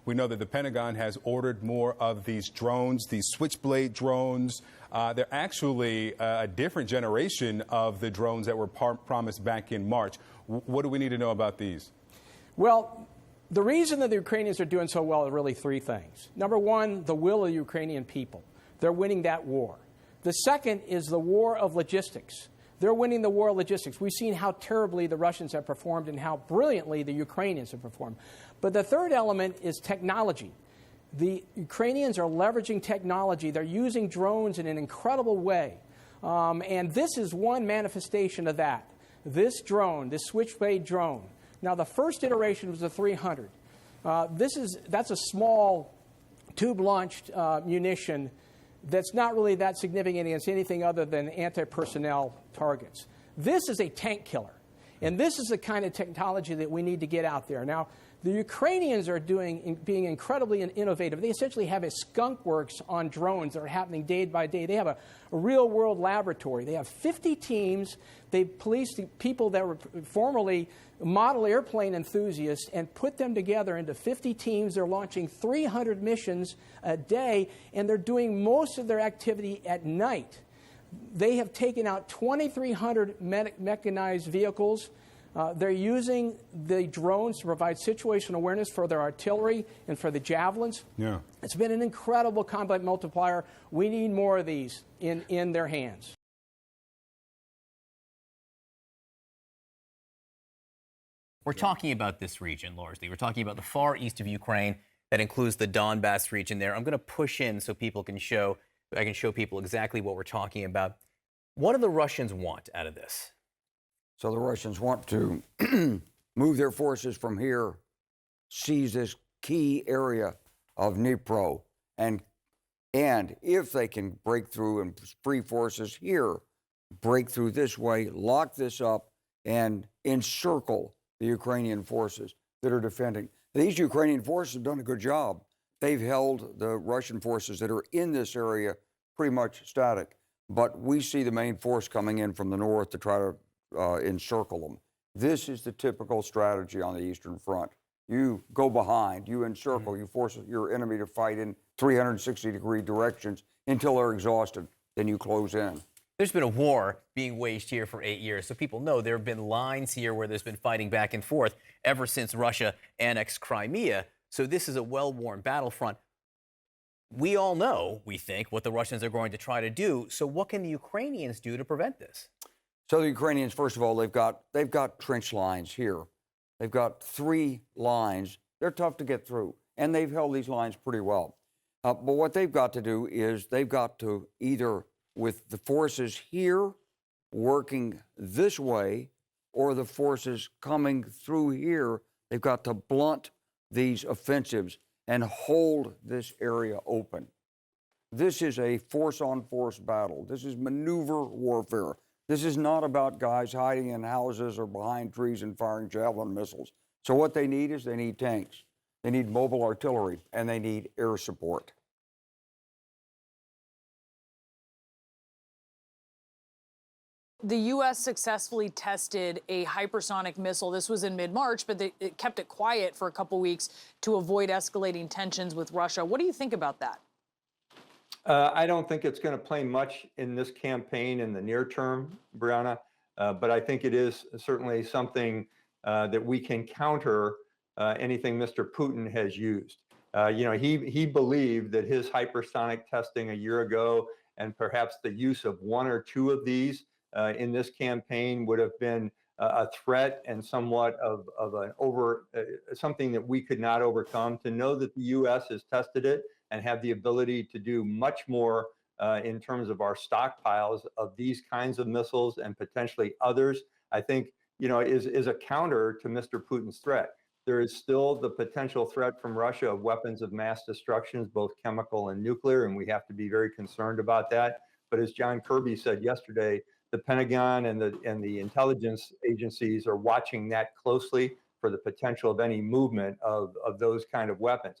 We know that the Pentagon has ordered more of these drones, these switchblade drones. They're actually a different generation of the drones that were promised back in March. What do we need to know about these? Well, the reason that the Ukrainians are doing so well are really three things. Number one, the will of the Ukrainian people. They're winning that war. The second is the war of logistics. They're winning the war of logistics. We've seen how terribly the Russians have performed and how brilliantly the Ukrainians have performed. But the third element is technology. The Ukrainians are leveraging technology. They're using drones in an incredible way. And this is one manifestation of that. This drone, this switchblade drone. Now, the first iteration was the 300. That's a small tube-launched munition that's not really that significant against anything other than anti-personnel targets. This is a tank killer, and this is the kind of technology that we need to get out there. Now, the Ukrainians are being incredibly innovative. They essentially have a skunk works on drones that are happening day by day. They have a real-world laboratory. They have 50 teams. They police the people that were formerly model airplane enthusiasts and put them together into 50 teams. They're launching 300 missions a day, and they're doing most of their activity at night. They have taken out 2,300 mechanized vehicles. They're using the drones to provide situational awareness for their artillery and for the javelins. Yeah. It's been an incredible combat multiplier. We need more of these in their hands. We're talking about this region largely. We're talking about the far east of Ukraine that includes the Donbass region there. I'm going to push in so people can I can show people exactly what we're talking about. What do the Russians want out of this? So the Russians want to move their forces from here, seize this key area of Dnipro, and if they can break through and free forces here, break through this way, lock this up, and encircle the Ukrainian forces that are defending. These Ukrainian forces have done a good job. They've held the Russian forces that are in this area pretty much static. But we see the main force coming in from the north to try to encircle them. This is the typical strategy on the Eastern Front. You go behind, you encircle, you force your enemy to fight in 360-degree directions until they're exhausted. Then you close in. There's been a war being waged here for 8 years, so people know there have been lines here where there's been fighting back and forth ever since Russia annexed Crimea. So this is a well-worn battlefront. We all know, we think, what the Russians are going to try to do. So what can the Ukrainians do to prevent this? So the Ukrainians, first of all, they've got trench lines here. They've got 3 lines. They're tough to get through, and they've held these lines pretty well. But what they've got to do is they've got to either, with the forces here working this way, or the forces coming through here, they've got to blunt these offensives and hold this area open. This is a force-on-force battle. This is maneuver warfare. This is not about guys hiding in houses or behind trees and firing javelin missiles. So what they need is they need tanks, they need mobile artillery, and they need air support. The U.S. successfully tested a hypersonic missile. This was in mid-March, but it kept it quiet for a couple weeks to avoid escalating tensions with Russia. What do you think about that? I don't think it's going to play much in this campaign in the near term, Brianna, but I think it is certainly something that we can counter anything Mr. Putin has used. He believed that his hypersonic testing a year ago and perhaps the use of 1 or 2 of these in this campaign would have been a threat and somewhat of something that we could not overcome. To know that the U.S. has tested it and have the ability to do much more in terms of our stockpiles of these kinds of missiles and potentially others, I think, is a counter to Mr. Putin's threat. There is still the potential threat from Russia of weapons of mass destruction, both chemical and nuclear, and we have to be very concerned about that. But as John Kirby said yesterday, the Pentagon and the intelligence agencies are watching that closely for the potential of any movement of those kind of weapons.